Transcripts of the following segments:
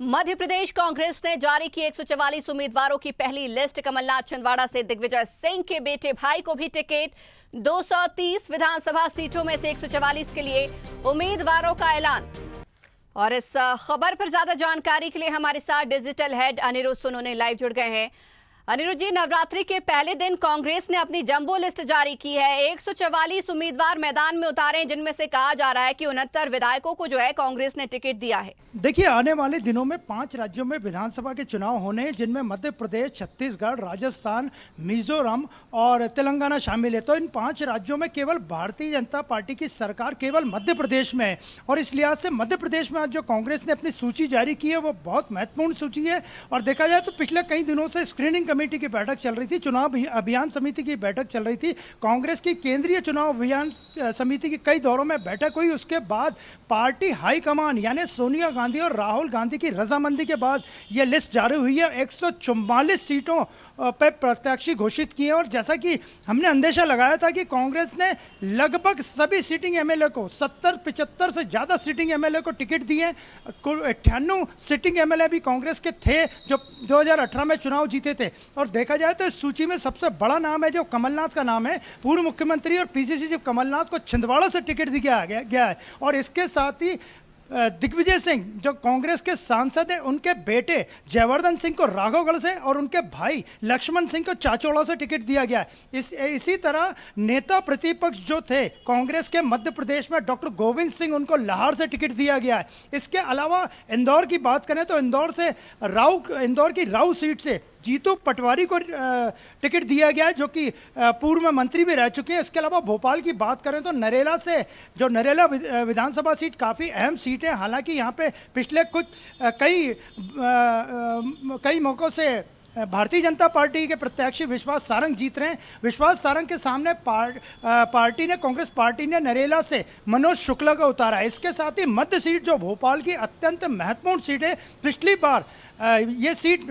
मध्य प्रदेश कांग्रेस ने जारी की 144 उम्मीदवारों की पहली लिस्ट। कमलनाथ छिंदवाड़ा से दिग्विजय सिंह के बेटे भाई को भी टिकट। 230 विधानसभा सीटों में से 144 के लिए उम्मीदवारों का ऐलान। और इस खबर पर ज्यादा जानकारी के लिए हमारे साथ digital head Anirudh Sonone live जुड़ गए हैं। अनिरुद्ध जी, नवरात्रि के पहले दिन कांग्रेस ने अपनी जंबो लिस्ट जारी की है। 144 उम्मीदवार मैदान में उतारे हैं, जिनमें से कहा जा रहा है कि 69 विधायकों को जो है कांग्रेस ने टिकट दिया है। देखिए, आने वाले दिनों में 5 राज्यों में विधानसभा के चुनाव होने, जिनमें मध्य प्रदेश, छत्तीसगढ़, राजस्थान, मिजोरम और तेलंगाना शामिल है। तो इन 5 राज्यों में केवल भारतीय जनता पार्टी की सरकार केवल मध्य प्रदेश में है। और इस लिहाज से मध्य प्रदेश में आज जो कांग्रेस ने अपनी सूची जारी की है वो बहुत महत्वपूर्ण सूची है। और देखा जाए तो पिछले कई दिनों से स्क्रीनिंग कमेटी की बैठक चल रही थी, चुनाव अभियान समिति की बैठक चल रही थी, कांग्रेस की केंद्रीय चुनाव अभियान समिति की कई दौरों में बैठक हुई। उसके बाद पार्टी हाईकमान यानी सोनिया गांधी और राहुल गांधी की रजामंदी के बाद यह लिस्ट जारी हुई है। 144 सीटों पर प्रत्याशी घोषित किए। और जैसा कि हमने अंदेशा लगाया था कि कांग्रेस ने लगभग सभी सीटिंग एमएलए को 70-75 से ज़्यादा सीटिंग एमएलए को टिकट दिए। 98 सीटिंग एमएलए भी कांग्रेस के थे जो 2018 में चुनाव जीते थे। और देखा जाए तो इस सूची में सबसे बड़ा नाम है जो कमलनाथ का नाम है। पूर्व मुख्यमंत्री और पीसीसी चीफ कमलनाथ को छिंदवाड़ा से टिकट दिया गया है। और इसके साथ ही दिग्विजय सिंह जो कांग्रेस के सांसद हैं, उनके बेटे जयवर्धन सिंह को राघवगढ़ से और उनके भाई लक्ष्मण सिंह को चाचौड़ा से टिकट दिया गया है। इसी तरह नेता प्रतिपक्ष जो थे कांग्रेस के मध्य प्रदेश में, डॉक्टर गोविंद सिंह, उनको लाहौर से टिकट दिया गया है। इसके अलावा इंदौर की बात करें तो इंदौर की राऊ सीट से जीतू पटवारी को टिकट दिया गया है, जो कि पूर्व मंत्री भी रह चुके हैं। इसके अलावा भोपाल की बात करें तो नरेला विधानसभा सीट काफ़ी अहम सीट है। हालांकि यहाँ पे पिछले कई मौक़ों से भारतीय जनता पार्टी के प्रत्याशी विश्वास सारंग जीत रहे हैं। विश्वास सारंग के सामने कांग्रेस पार्टी ने नरेला से मनोज शुक्ला को उतारा है। इसके साथ ही मध्य सीट जो भोपाल की अत्यंत महत्वपूर्ण सीट है, पिछली बार ये सीट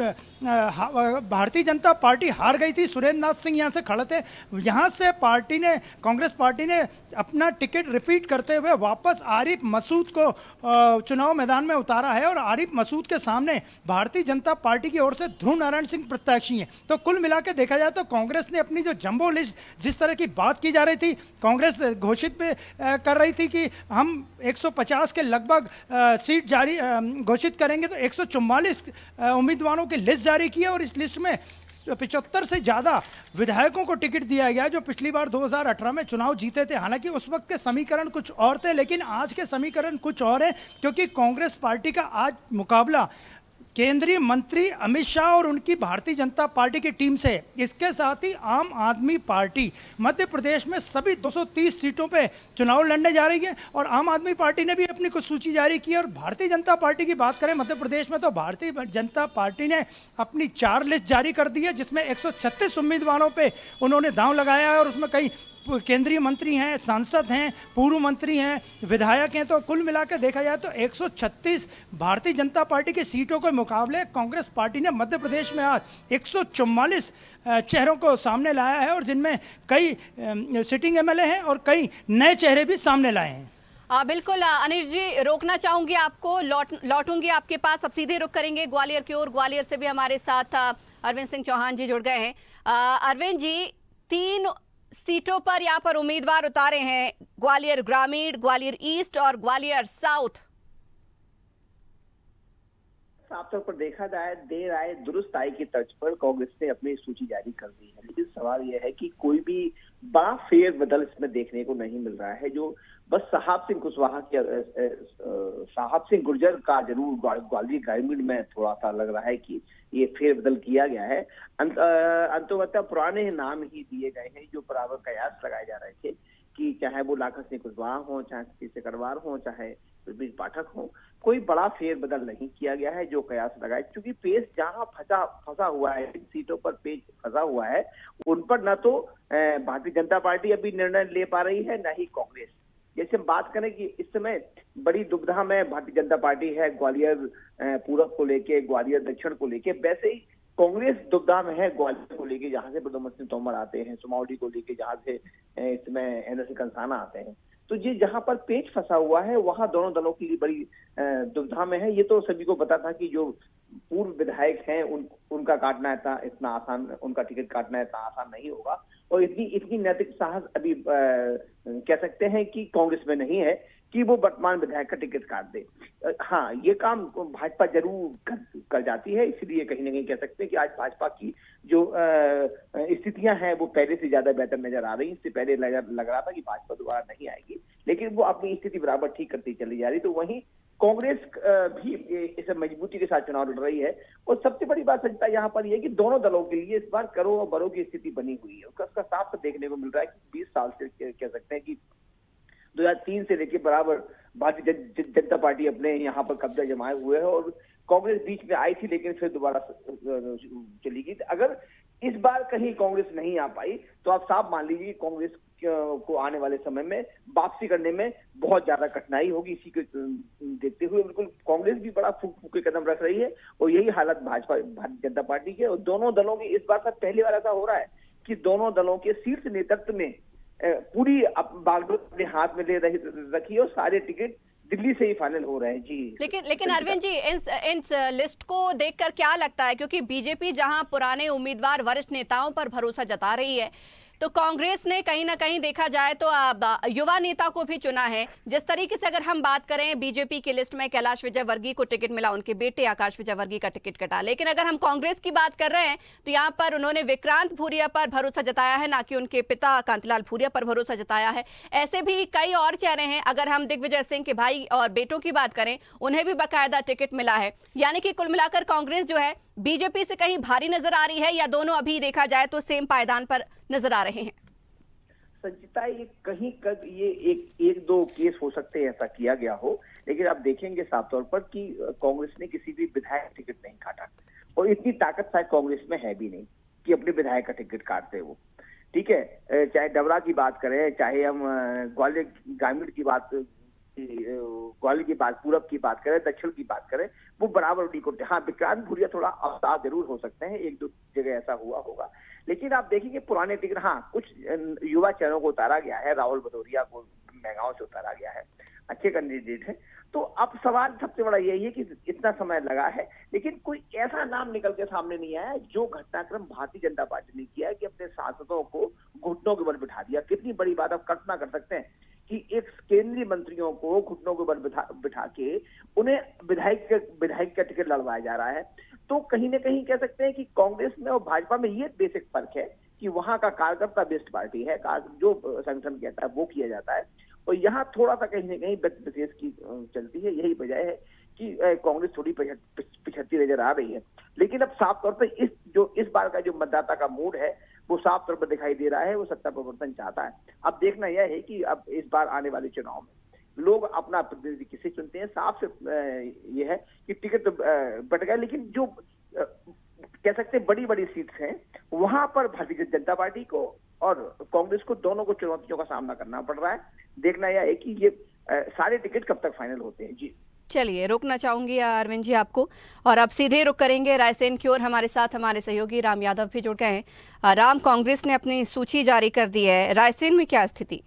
भारतीय जनता पार्टी हार गई थी। सुरेंद्र नाथ सिंह यहाँ से खड़े थे। यहाँ से कांग्रेस पार्टी ने अपना टिकट रिपीट करते हुए वापस आरिफ मसूद को चुनाव मैदान में उतारा है। और आरिफ मसूद के सामने भारतीय जनता पार्टी की ओर से ध्रुव नारायण सिंह प्रत्याशी हैं। तो कुल मिला के देखा जाए तो कांग्रेस ने अपनी जो जंबो लिस्ट, जिस तरह की बात की जा रही थी, कांग्रेस घोषित भी कर रही थी कि हम 150 के लगभग सीट जारी घोषित करेंगे, तो 144 उम्मीदवारों की लिस्ट जारी की है। और इस लिस्ट में 75 से ज़्यादा विधायकों को टिकट दिया गया जो पिछली बार 2018 में चुनाव जीते थे। हालांकि उस वक्त के समीकरण कुछ और थे, लेकिन आज के समीकरण कुछ और है, क्योंकि कांग्रेस पार्टी का आज मुकाबला केंद्रीय मंत्री अमित शाह और उनकी भारतीय जनता पार्टी की टीम से। इसके साथ ही आम आदमी पार्टी मध्य प्रदेश में सभी 230 सीटों पे चुनाव लड़ने जा रही है। और आम आदमी पार्टी ने भी अपनी कुछ सूची जारी की है। और भारतीय जनता पार्टी की बात करें मध्य प्रदेश में, तो भारतीय जनता पार्टी ने अपनी 4 लिस्ट जारी कर दी है, जिसमें 136 उम्मीदवारों पर उन्होंने दांव लगाया है। और उसमें कई केंद्रीय मंत्री हैं, सांसद हैं, पूर्व मंत्री हैं, विधायक हैं। तो कुल मिलाकर देखा जाए तो 136 भारतीय जनता पार्टी की सीटों के मुकाबले कांग्रेस पार्टी ने मध्य प्रदेश में आज 144 चेहरों को सामने लाया है। और जिनमें कई सिटिंग एमएलए हैं और कई नए चेहरे भी सामने लाए हैं। बिल्कुल अनिल जी, रोकना चाहूंगी आपको, लौटूंगी आपके पास। अब सीधे रुक करेंगे ग्वालियर की ओर। ग्वालियर से भी हमारे साथ अरविंद सिंह चौहान जी जुड़ गए हैं। अरविंद जी, 3 सीटों पर यहाँ पर उम्मीदवार उतारे हैं, ग्वालियर ग्रामीण, ग्वालियर ईस्ट और ग्वालियर साउथ। साफ तौर पर देखा जाए, देर आए दुरुस्त आए की तर्ज पर कांग्रेस ने अपनी सूची जारी कर दी है। लेकिन सवाल यह है कि कोई भी बड़ा फेरबदल इसमें देखने को नहीं मिल रहा है। जो बस साहब सिंह गुर्जर का जरूर ग्वालियर ग्रामीण में थोड़ा सा लग रहा है कि ये फेरबदल किया गया है। अंततः पुराने नाम ही दिए गए हैं जो बराबर कयास लगाए जा रहे थे कि चाहे वो लाखन सिंह कुशवाहा हो, चाहे सतीश सिकरवार हो, चाहे विपिन पाठक हो, कोई बड़ा फेरबदल नहीं किया गया है जो कयास लगाए। क्योंकि पेच जहां फंसा हुआ है, इन सीटों पर पेच फंसा हुआ है, उन पर न तो भारतीय जनता पार्टी अभी निर्णय ले पा रही है, न ही कांग्रेस। जैसे हम बात करें कि इस समय बड़ी दुविधा में भारतीय जनता पार्टी है ग्वालियर पूरब को लेके, ग्वालियर दक्षिण को लेके, वैसे ही कांग्रेस दुविधा में है ग्वालियर को लेके, जहां से प्रद्युम्न सिंह तोमर आते हैं, सुमावली को लेके जहां से इसमें एनएसए कंसाना आते हैं। तो ये जहां पर पेच फंसा हुआ है वहां दोनों दलों के लिए बड़ी दुविधा में है। ये तो सभी को पता था कि जो पूर्व विधायक हैं उनका काटना इतना आसान, उनका टिकट काटना इतना आसान नहीं होगा, और इतनी नैतिक साहस अभी कह सकते हैं कि कांग्रेस में नहीं है कि वो वर्तमान विधायक का टिकट काट दे। हाँ, ये काम भाजपा जरूर कर जाती है, इसलिए कहीं ना कहीं कह सकते हैं कि आज भाजपा की जो स्थितियां हैं वो पहले से ज्यादा बेहतर नजर आ रही। इससे पहले लग रहा था कि भाजपा दोबारा नहीं आएगी, लेकिन वो अपनी स्थिति बराबर ठीक करती चली जा रही। तो वहीं कांग्रेस भी इसे मजबूती के साथ चुनाव लड़ रही है, और सबसे बड़ी बात सच्चा यहाँ पर यह है कि दोनों दलों के लिए इस बार करो और बरो की स्थिति बनी हुई है। उसका साफ देखने को मिल रहा है कि 20 साल से कह सकते हैं कि 2003 से लेकर बराबर भारतीय जनता पार्टी अपने यहाँ पर कब्जा जमाए हुए है, और कांग्रेस बीच में आई थी लेकिन फिर दोबारा चली गई। अगर इस बार कहीं कांग्रेस नहीं आ पाई तो आप साफ मान लीजिए कांग्रेस को आने वाले समय में वापसी करने में बहुत ज्यादा कठिनाई होगी। इसी को देखते हुए बिल्कुल कांग्रेस भी बड़ा फूक फूक के कदम रख रही है, और यही हालत भारतीय जनता पार्टी के और दोनों दलों की इस बार का पहली बार ऐसा हो रहा है कि दोनों दलों के शीर्ष नेतृत्व में पूरी बागडोर अपने हाथ में ले रखी है, और सारे टिकट दिल्ली से ही फाइनल हो रहे हैं। जी, लेकिन अरविंद जी, इन लिस्ट को देखकर क्या लगता है, क्योंकि बीजेपी जहां पुराने उम्मीदवार वरिष्ठ नेताओं पर भरोसा जता रही है, तो कांग्रेस ने कहीं ना कहीं देखा जाए तो युवा नेता को भी चुना है। जिस तरीके से अगर हम बात करें, बीजेपी की लिस्ट में कैलाश विजयवर्गीय को टिकट मिला, उनके बेटे आकाश विजयवर्गीय का टिकट कटा। लेकिन अगर हम कांग्रेस की बात कर रहे हैं तो यहाँ पर उन्होंने विक्रांत भूरिया पर भरोसा जताया है, ना कि उनके पिता कांतिलाल भूरिया पर भरोसा जताया है। ऐसे भी कई और चेहरे हैं। अगर हम दिग्विजय सिंह के भाई और बेटों की बात करें, उन्हें भी बाकायदा टिकट मिला है। यानी कि कुल मिलाकर कांग्रेस जो है बीजेपी से कहीं भारी नजर आ रही है, या दोनों अभी देखा जाए तो सेम पायदान पर नजर आ रहे हैं? संचिता, ये कहीं ये एक दो केस हो सकते हैं ऐसा किया गया हो, लेकिन आप देखेंगे साफ तौर पर कि कांग्रेस ने किसी भी विधायक टिकट नहीं काटा, और इतनी ताकत शायद कांग्रेस में है भी नहीं कि अपने विधायक का टिकट काटते वो। ठीक है, चाहे डबरा की बात करें, चाहे हम ग्वालियर ग्रामीण की बात, ग्वालियर की बात, पूरब की बात करें, दक्षिण की बात करें, वो बराबर उन्हीं को। हाँ, विक्रांत भूरिया थोड़ा अवतार जरूर हो सकते हैं, एक दो जगह ऐसा हुआ होगा, लेकिन आप देखेंगे पुराने टिकट, हाँ कुछ युवा चेहरों को उतारा गया है। राहुल भदौरिया को मेगांव से उतारा गया है, अच्छे कैंडिडेट है। तो अब सवाल सबसे बड़ा यही है कि इतना समय लगा है, लेकिन कोई ऐसा नाम निकल के सामने नहीं आया जो घटनाक्रम भारतीय जनता पार्टी ने किया है कि अपने सांसदों को घुटनों के बल बिठा दिया। कितनी बड़ी बात आप कल्पना कर सकते हैं कि एक केंद्रीय मंत्रियों को घुटनों के बल बिठा के उन्हें विधायक का टिकट लड़वाया जा रहा है। तो कहीं ना कहीं कह सकते हैं कि कांग्रेस में और भाजपा में ये बेसिक फर्क है कि वहां का कार्यकर्ता बेस्ड पार्टी है, जो संगठन कहता है वो किया जाता है, और यहाँ थोड़ा सा कहीं ना कहीं विशेष की चलती है। यही वजह है कि कांग्रेस थोड़ी पिछड़ती नजर आ रही है। लेकिन अब साफ तौर पर इस बार का जो मतदाता का मूड है वो साफ तौर पर दिखाई दे रहा है, वो सत्ता परिवर्तन चाहता है। अब देखना यह है कि अब इस बार आने वाले चुनाव में लोग अपना प्रतिनिधि किसे चुनते हैं। साफ से यह है कि टिकट तो बट गए, लेकिन जो कह सकते हैं बड़ी बड़ी सीट्स हैं वहां पर भारतीय जनता पार्टी को और कांग्रेस को, दोनों को चुनौतियों का सामना करना पड़ रहा है। देखना यह है कि ये सारे टिकट कब तक फाइनल होते हैं। जी, चलिए, रोकना चाहूंगी अरविंद जी आपको, और अब सीधे रुक करेंगे रायसेन की ओर। हमारे साथ हमारे सहयोगी राम यादव भी जुड़ गए हैं। राम, कांग्रेस ने अपनी सूची जारी कर दी है, रायसेन में क्या स्थिति?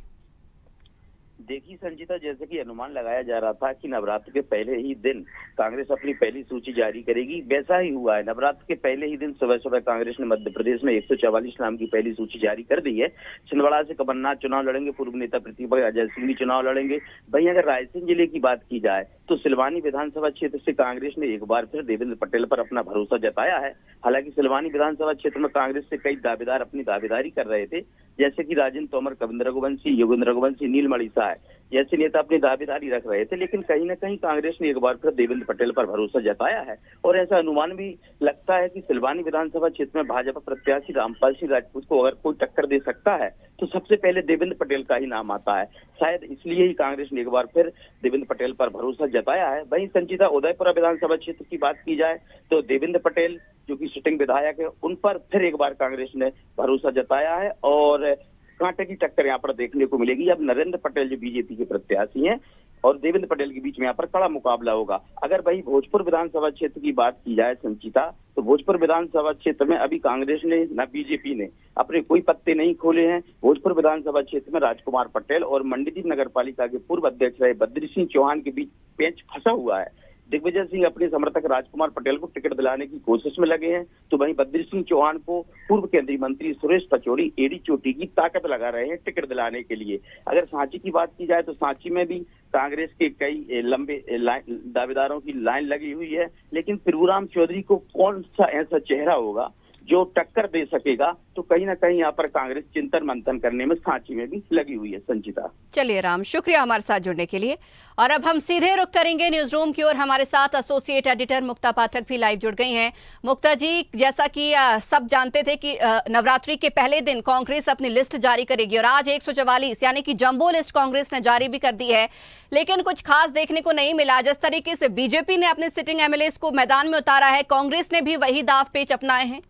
देखिए संचिता, जैसे कि अनुमान लगाया जा रहा था कि नवरात्र के पहले ही दिन कांग्रेस अपनी पहली सूची जारी करेगी, वैसा ही हुआ है। नवरात्र के पहले ही दिन सुबह सुबह कांग्रेस ने मध्य प्रदेश में 144 नाम की पहली सूची जारी कर दी है। छिंदवाड़ा से कमलनाथ चुनाव लड़ेंगे, पूर्व नेता प्रतिपक्ष अजय सिंह भी चुनाव लड़ेंगे। वहीं अगर रायसेन जिले की बात की जाए तो सिलवानी विधानसभा क्षेत्र से कांग्रेस ने एक बार फिर देवेंद्र पटेल पर अपना भरोसा जताया है। हालांकि सिलवानी विधानसभा क्षेत्र में कांग्रेस से कई दावेदार अपनी दावेदारी कर रहे थे, जैसे कि राजेंद्र तोमर, कविंद्र रघुवंशी, योगेंद्र रघुवंशी, नीलमणि शाह जैसे नेता अपनी दावेदारी रख रहे थे। लेकिन कहीं न कहीं कांग्रेस ने एक बार फिर देवेंद्र पटेल पर भरोसा जताया है, और ऐसा अनुमान भी लगता है कि सिलवानी विधानसभा क्षेत्र में भाजपा प्रत्याशी रामपाल सिंह राजपूत को अगर कोई टक्कर दे सकता है तो सबसे पहले देवेंद्र पटेल का ही नाम आता है। शायद इसलिए ही कांग्रेस ने एक बार फिर देवेंद्र पटेल पर भरोसा जताया है। वहीं संचिता, उदयपुरा विधानसभा क्षेत्र की बात की जाए तो देवेंद्र पटेल जो कि सिटिंग विधायक है, उन पर फिर एक बार कांग्रेस ने भरोसा जताया है, और कांटे की टक्कर यहाँ पर देखने को मिलेगी। अब नरेंद्र पटेल जो बीजेपी के प्रत्याशी हैं, और देवेंद्र पटेल के बीच में यहाँ पर कड़ा मुकाबला होगा। अगर वही भोजपुर विधानसभा क्षेत्र की बात की जाए संचिता, तो भोजपुर विधानसभा क्षेत्र में अभी कांग्रेस ने न बीजेपी ने अपने कोई पत्ते नहीं खोले हैं। भोजपुर विधानसभा क्षेत्र में राजकुमार पटेल और मंडीदीप नगर पालिका के पूर्व अध्यक्ष रहे बद्री सिंह चौहान के बीच पेंच फंसा हुआ है। दिग्विजय सिंह अपने समर्थक राजकुमार पटेल को टिकट दिलाने की कोशिश में लगे हैं, तो वहीं बद्री सिंह चौहान को पूर्व केंद्रीय मंत्री सुरेश पचौरी एडी चोटी की ताकत लगा रहे हैं टिकट दिलाने के लिए। अगर सांची की बात की जाए तो सांची में भी कांग्रेस के कई लंबे दावेदारों की लाइन लगी हुई है, लेकिन प्रभुराम चौधरी को कौन सा ऐसा चेहरा होगा जो टक्कर दे सकेगा, तो कहीं ना कहीं यहाँ पर कांग्रेस चिंतन मंथन करने में सांची में भी लगी हुई है संचिता। चलिए राम, शुक्रिया हमारे साथ जुड़ने के लिए। और अब हम सीधे रुख करेंगे न्यूज रूम की ओर। हमारे साथ एसोसिएट एडिटर मुक्ता पाठक भी लाइव जुड़ गई हैं। मुक्ता जी, जैसा कि सब जानते थे कि नवरात्रि के पहले दिन कांग्रेस अपनी लिस्ट जारी करेगी और आज 144 यानी कि जंबो लिस्ट कांग्रेस ने जारी भी कर दी है, लेकिन कुछ खास देखने को नहीं मिला। जिस तरीके से बीजेपी ने अपने सिटिंग एमएलएस को मैदान में उतारा है, कांग्रेस ने भी वही दाव पेच अपनाए हैं।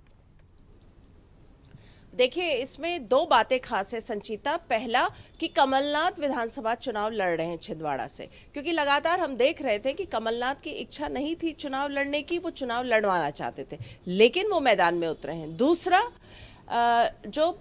देखिए, इसमें दो बातें खास है संचिता। पहला कि कमलनाथ विधानसभा चुनाव लड़ रहे हैं छिंदवाड़ा से, क्योंकि लगातार हम देख रहे थे कि कमलनाथ की इच्छा नहीं थी चुनाव लड़ने की, वो चुनाव लड़वाना चाहते थे, लेकिन वो मैदान में उतरे हैं। दूसरा, जो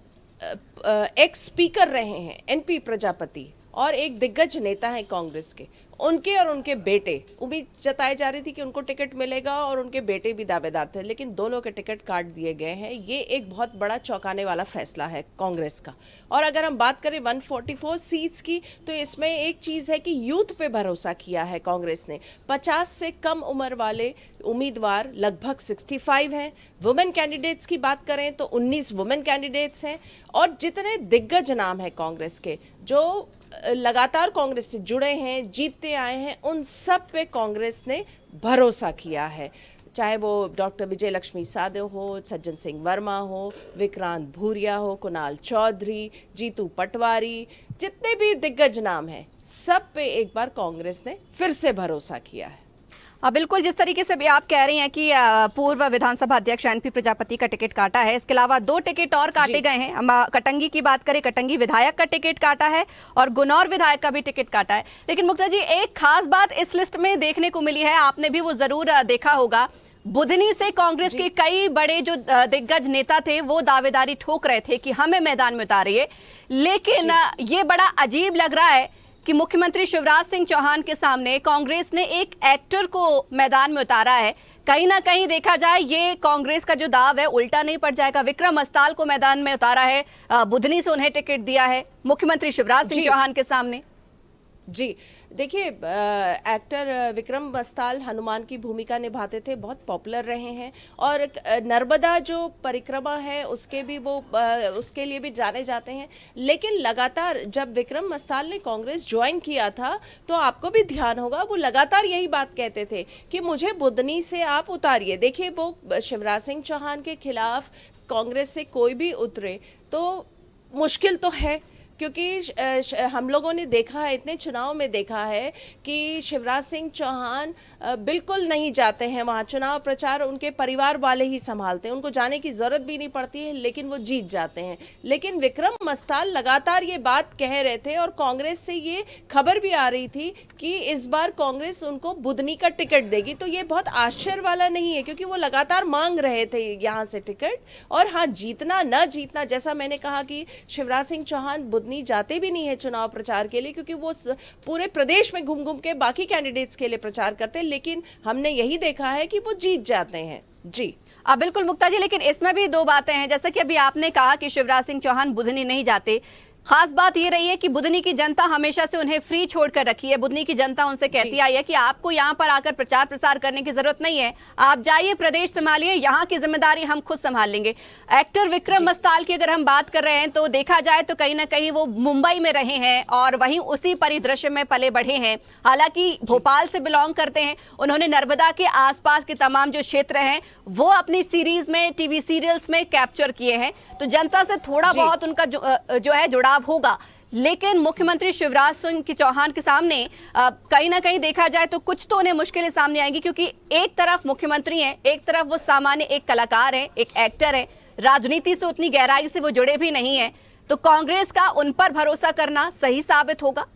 एक्स स्पीकर रहे हैं एनपी प्रजापति और एक दिग्गज नेता हैं कांग्रेस के, उनके और उनके बेटे, उम्मीद जताई जा रही थी कि उनको टिकट मिलेगा और उनके बेटे भी दावेदार थे, लेकिन दोनों के टिकट काट दिए गए हैं। ये एक बहुत बड़ा चौंकाने वाला फैसला है कांग्रेस का। और अगर हम बात करें 144 सीट्स की, तो इसमें एक चीज़ है कि यूथ पे भरोसा किया है कांग्रेस ने। 50 से कम उम्र वाले उम्मीदवार लगभग 65 हैं। वुमेन कैंडिडेट्स की बात करें तो 19 वुमेन कैंडिडेट्स हैं। और जितने दिग्गज नाम हैं कांग्रेस के, जो लगातार कांग्रेस से जुड़े हैं, जीतते आए हैं, उन सब पे कांग्रेस ने भरोसा किया है। चाहे वो डॉक्टर विजय लक्ष्मी साधव हो, सज्जन सिंह वर्मा हो, विक्रांत भूरिया हो, कुणाल चौधरी, जीतू पटवारी, जितने भी दिग्गज नाम हैं, सब पे एक बार कांग्रेस ने फिर से भरोसा किया है। बिल्कुल, जिस तरीके से भी आप कह रही हैं कि पूर्व विधानसभा अध्यक्ष एनपी प्रजापति का टिकट काटा है, इसके अलावा 2 टिकट और काटे गए हैं। हम कटंगी की बात करें, कटंगी विधायक का टिकट काटा है और गुनौर विधायक का भी टिकट काटा है। लेकिन मुक्ता जी, एक खास बात इस लिस्ट में देखने को मिली है, आपने भी वो जरूर देखा होगा। बुधनी से कांग्रेस के कई बड़े जो दिग्गज नेता थे वो दावेदारी ठोक रहे थे कि हमें मैदान में उतारिए, लेकिन ये बड़ा अजीब लग रहा है कि मुख्यमंत्री शिवराज सिंह चौहान के सामने कांग्रेस ने एक एक्टर को मैदान में उतारा है। कहीं ना कहीं देखा जाए ये कांग्रेस का जो दाव है उल्टा नहीं पड़ जाएगा। विक्रम अस्ताल को मैदान में उतारा है, बुधनी से उन्हें टिकट दिया है मुख्यमंत्री शिवराज सिंह चौहान के सामने। जी देखिए, एक्टर विक्रम बस्ताल हनुमान की भूमिका निभाते थे, बहुत पॉपुलर रहे हैं और नर्मदा जो परिक्रमा है उसके भी वो उसके लिए भी जाने जाते हैं। लेकिन लगातार जब विक्रम बस्ताल ने कांग्रेस ज्वाइन किया था तो आपको भी ध्यान होगा, वो लगातार यही बात कहते थे कि मुझे बुधनी से आप उतारिए। देखिए, वो शिवराज सिंह चौहान के खिलाफ कांग्रेस से कोई भी उतरे तो मुश्किल तो है, क्योंकि हम लोगों ने देखा है, इतने चुनाव में देखा है कि शिवराज सिंह चौहान बिल्कुल नहीं जाते हैं वहाँ। चुनाव प्रचार उनके परिवार वाले ही संभालते हैं, उनको जाने की ज़रूरत भी नहीं पड़ती है, लेकिन वो जीत जाते हैं। लेकिन विक्रम बस्ताल लगातार ये बात कह रहे थे और कांग्रेस से ये खबर भी आ रही थी कि इस बार कांग्रेस उनको बुधनी का टिकट देगी। तो ये बहुत आश्चर्य वाला नहीं है, क्योंकि वो लगातार मांग रहे थे यहाँ से टिकट। और हाँ, जीतना न जीतना, जैसा मैंने कहा कि शिवराज सिंह चौहान बुधनी जाते भी नहीं है चुनाव प्रचार के लिए, क्योंकि वो पूरे प्रदेश में घूम घूम के बाकी कैंडिडेट्स के लिए प्रचार करते हैं, लेकिन हमने यही देखा है कि वो जीत जाते हैं। जी बिल्कुल मुक्ता जी, लेकिन इसमें भी 2 बातें हैं। जैसे कि अभी आपने कहा कि शिवराज सिंह चौहान बुधनी नहीं जाते, खास बात ये रही है कि बुधनी की जनता हमेशा से उन्हें फ्री छोड़कर रखी है। बुधनी की जनता उनसे कहती आई है कि आपको यहाँ पर आकर प्रचार प्रसार करने की जरूरत नहीं है, आप जाइए प्रदेश संभालिए, यहाँ की जिम्मेदारी हम खुद संभाल लेंगे। एक्टर विक्रम बस्ताल की अगर हम बात कर रहे हैं तो देखा जाए तो कहीं ना कहीं वो मुंबई में रहे हैं और वहीं उसी परिदृश्य में पले बढ़े हैं। हालांकि भोपाल से बिलोंग करते हैं, उन्होंने नर्मदा के आसपास के तमाम जो क्षेत्र हैं वो अपनी सीरीज में, टीवी सीरियल्स में कैप्चर किए हैं, तो जनता से थोड़ा बहुत उनका जो है जुड़ाव होगा। लेकिन मुख्यमंत्री शिवराज सिंह चौहान के सामने कहीं ना कहीं देखा जाए तो कुछ तो उन्हें मुश्किलें सामने आएंगी, क्योंकि एक तरफ मुख्यमंत्री हैं, एक तरफ वो सामान्य एक कलाकार हैं, एक एक्टर है, राजनीति से उतनी गहराई से वो जुड़े भी नहीं है। तो कांग्रेस का उन पर भरोसा करना सही साबित होगा।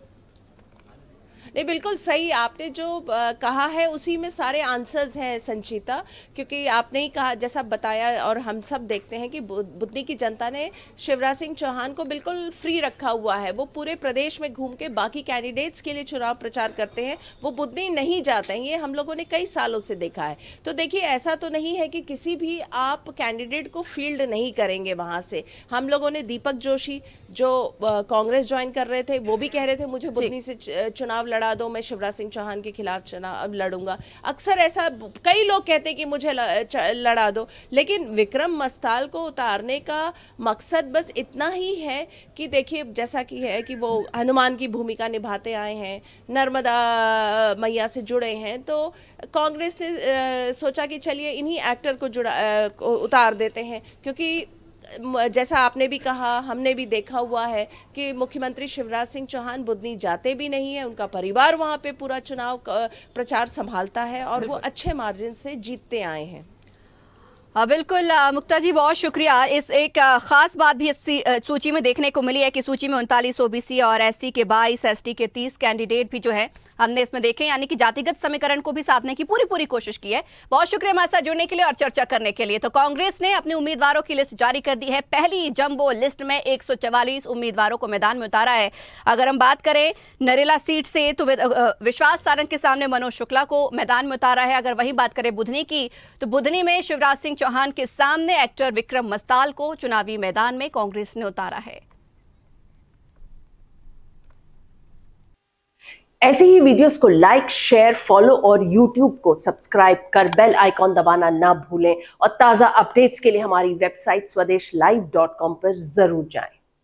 नहीं, बिल्कुल सही आपने जो कहा है उसी में सारे आंसर्स हैं संचिता, क्योंकि आपने ही कहा जैसा बताया और हम सब देखते हैं कि बुदनी की जनता ने शिवराज सिंह चौहान को बिल्कुल फ्री रखा हुआ है। वो पूरे प्रदेश में घूम के बाकी कैंडिडेट्स के लिए चुनाव प्रचार करते हैं, वो बुदनी नहीं जाते हैं। ये हम लोगों ने कई सालों से देखा है। तो देखिए, ऐसा तो नहीं है कि किसी भी आप कैंडिडेट को फील्ड नहीं करेंगे वहाँ से। हम लोगों ने दीपक जोशी जो कांग्रेस ज्वाइन कर रहे थे, वो भी कह रहे थे मुझे बुदनी से चुनाव लड़ा दो, मैं शिवराज सिंह चौहान के खिलाफ चुनाव लड़ूंगा। अक्सर ऐसा कई लोग कहते हैं कि मुझे लड़ा दो, लेकिन विक्रम मस्ताल को उतारने का मकसद बस इतना ही है कि देखिए, जैसा कि है कि वो हनुमान की भूमिका निभाते आए हैं, नर्मदा मैया से जुड़े हैं, तो कांग्रेस ने सोचा कि चलिए इन्हीं एक्टर को उतार देते हैं। क्योंकि जैसा आपने भी कहा, हमने भी देखा हुआ है कि मुख्यमंत्री शिवराज सिंह चौहान बुदनी जाते भी नहीं है, उनका परिवार वहाँ पे पूरा चुनाव प्रचार संभालता है और वो अच्छे मार्जिन से जीतते आए हैं। बिल्कुल मुक्ता जी, बहुत शुक्रिया। इस एक खास बात भी इस सूची में देखने को मिली है कि सूची में 39 ओबीसी और एससी के 22, एसटी के 30 कैंडिडेट भी जो है हमने इसमें देखे, यानी कि जातिगत समीकरण को भी साधने की पूरी कोशिश की है। बहुत शुक्रिया हमारे साथ जुड़ने के लिए और चर्चा करने के लिए। तो कांग्रेस ने अपने उम्मीदवारों की लिस्ट जारी कर दी है। पहली जंबो लिस्ट में 144 उम्मीदवारों को मैदान में उतारा है। अगर हम बात करें नरेला सीट से तो विश्वास सारंग के सामने मनोज शुक्ला को मैदान में उतारा है। अगर वही बात करें बुधनी की, तो बुधनी में शिवराज सिंह चौहान के सामने एक्टर विक्रम मस्ताल को चुनावी मैदान में कांग्रेस ने उतारा है। ऐसे ही वीडियोस को लाइक, शेयर, फॉलो और YouTube को सब्सक्राइब कर बेल आइकॉन दबाना ना भूलें और ताजा अपडेट्स के लिए हमारी वेबसाइट swedeshlive.com पर जरूर जाएं।